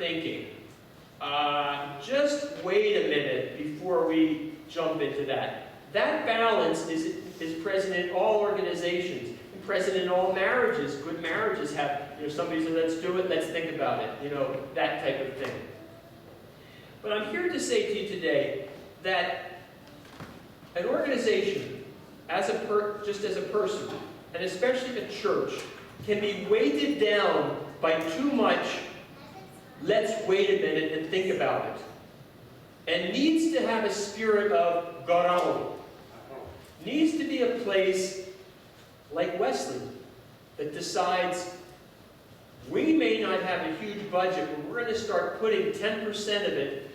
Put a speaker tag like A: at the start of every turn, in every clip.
A: thinking, just wait a minute before we jump into that. That balance is present in all organizations, and present in all marriages. Good marriages have, somebody says, let's do it, let's think about it, that type of thing. But I'm here to say to you today that an organization, just as a person, and especially a church, can be weighted down by too much, let's wait a minute and think about it. And needs to have a spirit of garau. Needs to be a place like Wesley that decides we may not have a huge budget, but we're going to start putting 10% of it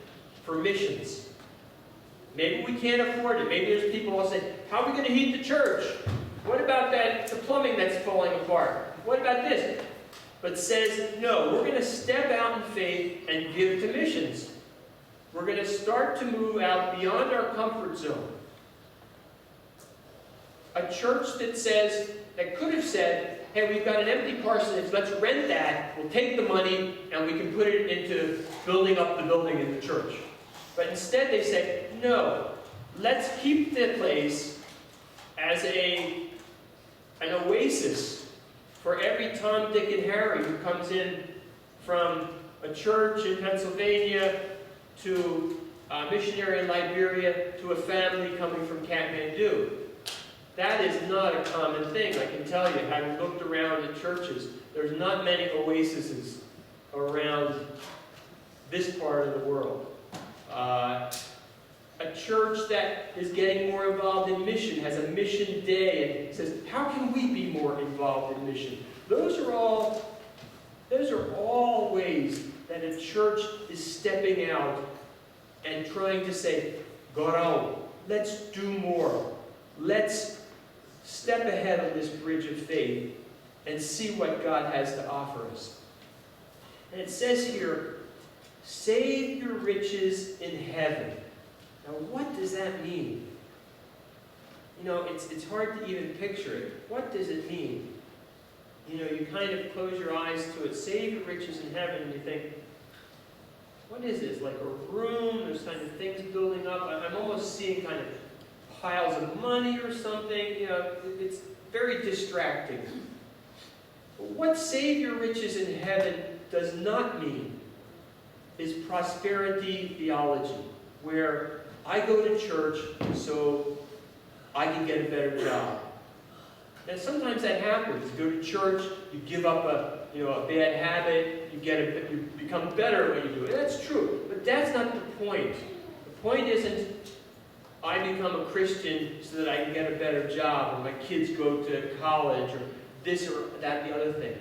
A: for missions. Maybe we can't afford it. Maybe there's people who say, how are we going to heat the church? What about the plumbing that's falling apart? What about this? But says, no, we're going to step out in faith and give to missions. We're going to start to move out beyond our comfort zone. A church that could have said, hey, we've got an empty parsonage, let's rent that, we'll take the money, and we can put it into building up the building in the church. But instead they say, no, let's keep the place as an oasis for every Tom, Dick, and Harry who comes in from a church in Pennsylvania to a missionary in Liberia to a family coming from Kathmandu. That is not a common thing, I can tell you. Having looked around at churches, there's not many oases around this part of the world. A church that is getting more involved in mission, has a mission day, and says, how can we be more involved in mission? Those are all ways that a church is stepping out and trying to say, garau, let's do more. Let's step ahead on this bridge of faith and see what God has to offer us. And it says here, save your riches in heaven. Now, what does that mean? It's hard to even picture it. What does it mean? You kind of close your eyes to it. Save your riches in heaven, and you think, what is this? Like a room? There's kind of things building up. I'm almost seeing kind of piles of money or something. It's very distracting. But what save your riches in heaven does not mean is prosperity theology, where I go to church so I can get a better job. And sometimes that happens. You go to church, you give up a bad habit, you become better at what you do. And that's true, but that's not the point. The point isn't I become a Christian so that I can get a better job, or my kids go to college, or this or that, the other thing.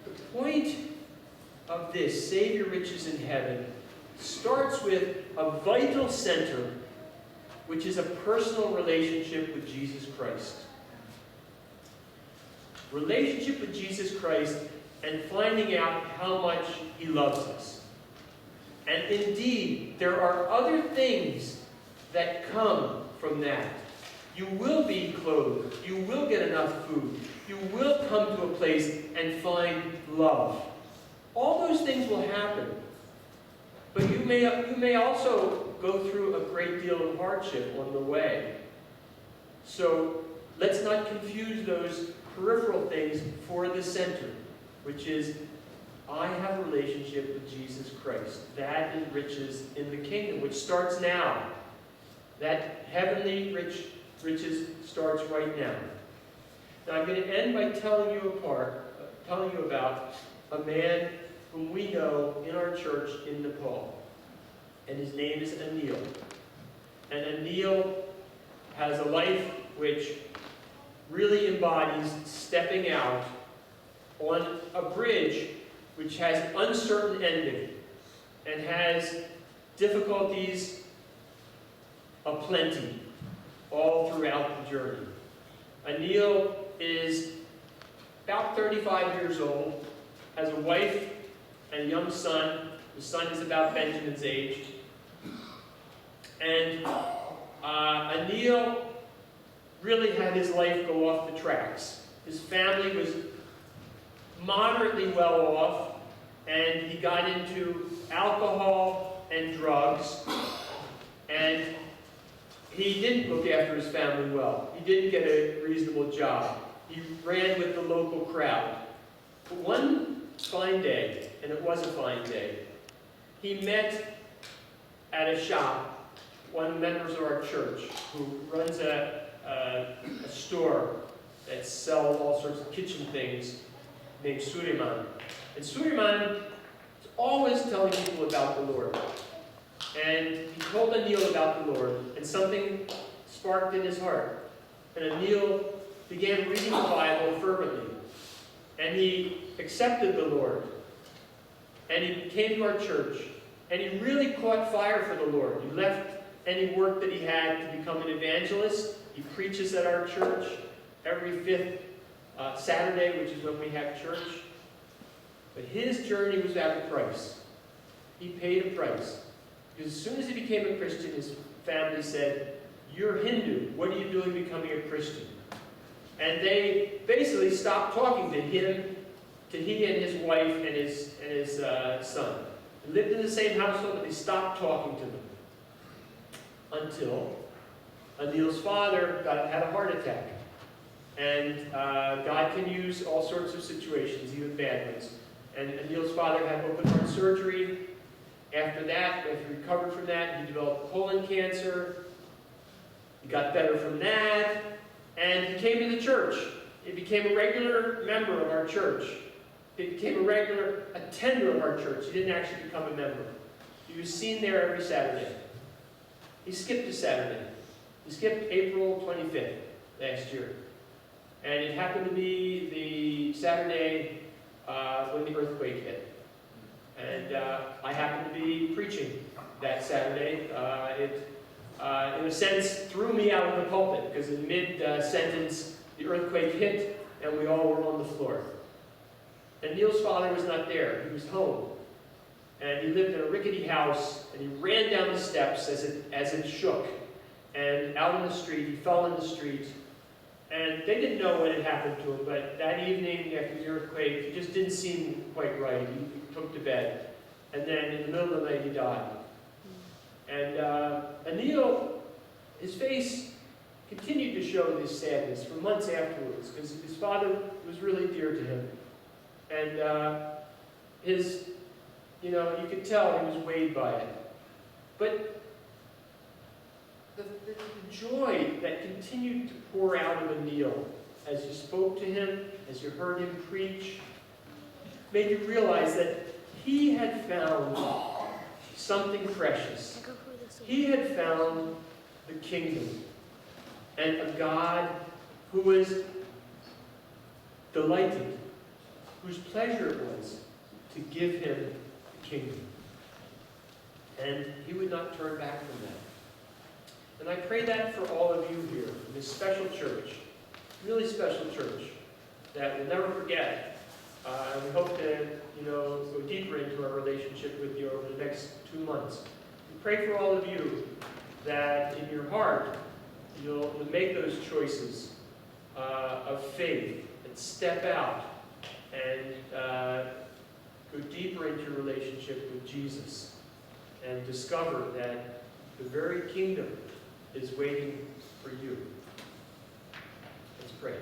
A: The point of this, save your riches in heaven, starts with a vital center, which is a personal relationship with Jesus Christ. Relationship with Jesus Christ and finding out how much He loves us. And indeed, there are other things that come from that. You will be clothed. You will get enough food. You will come to a place and find love. All those things will happen. But you may also go through a great deal of hardship on the way. So let's not confuse those peripheral things for the center, which is, I have a relationship with Jesus Christ. That is riches in the kingdom, which starts now. That heavenly riches starts right now. Now I'm going to end by telling you about a man whom we know in our church in Nepal. And his name is Anil. And Anil has a life which really embodies stepping out on a bridge which has uncertain ending and has difficulties aplenty all throughout the journey. Anil is about 35 years old, has a wife and a young son. The son is about Benjamin's age. And Anil really had his life go off the tracks. His family was moderately well off, and he got into alcohol and drugs, and he didn't look after his family well. He didn't get a reasonable job. He ran with the local crowd. But one fine day, and it was a fine day, he met at a shop one of the members of our church who runs a store that sells all sorts of kitchen things, named Suleiman. And Suleiman is always telling people about the Lord. And he told Anil about the Lord, and something sparked in his heart. And Anil began reading the Bible fervently. And he accepted the Lord. And he came to our church. And he really caught fire for the Lord. He left any work that he had to become an evangelist. He preaches at our church every fifth Saturday, which is when we have church. But his journey was at a price. He paid a price. Because as soon as he became a Christian, his family said, "You're Hindu. What are you doing becoming a Christian?" And they basically stopped talking to him, to he and his wife and his son. They lived in the same household, but they stopped talking to them. Until Anil's father had a heart attack. And God can use all sorts of situations, even bad ones. And Anil's father had open heart surgery. After that, after he recovered from that, he developed colon cancer. He got better from that. And he came to the church. He became a regular member of our church. He became a regular attender of our church. He didn't actually become a member. He was seen there every Saturday. He skipped a Saturday. He skipped April 25th last year. And it happened to be the Saturday when the earthquake hit. And I happened to be preaching that Saturday. It, in a sense, threw me out of the pulpit, because in mid-sentence, the earthquake hit, and we all were on the floor. And Neil's father was not there. He was home. And he lived in a rickety house, and he ran down the steps as it shook. And out on the street, he fell in the street. And they didn't know what had happened to him, but that evening after the earthquake, he just didn't seem quite right. He took to bed. And then in the middle of the night, he died. And Anil, his face continued to show this sadness for months afterwards, because his father was really dear to him. And you could tell he was weighed by it. But the joy that continued to pour out of Anil as you spoke to him, as you heard him preach, made you realize that he had found something precious. He had found the kingdom and a God who was delighted, whose pleasure it was to give him the kingdom. And he would not turn back from that. And I pray that for all of you here in this special church, really special church, that we'll never forget. And we hope to, go deeper into our relationship with you over the next 2 months. We pray for all of you that in your heart you'll make those choices of faith and step out and go deeper into your relationship with Jesus and discover that the very kingdom is waiting for you. Let's pray.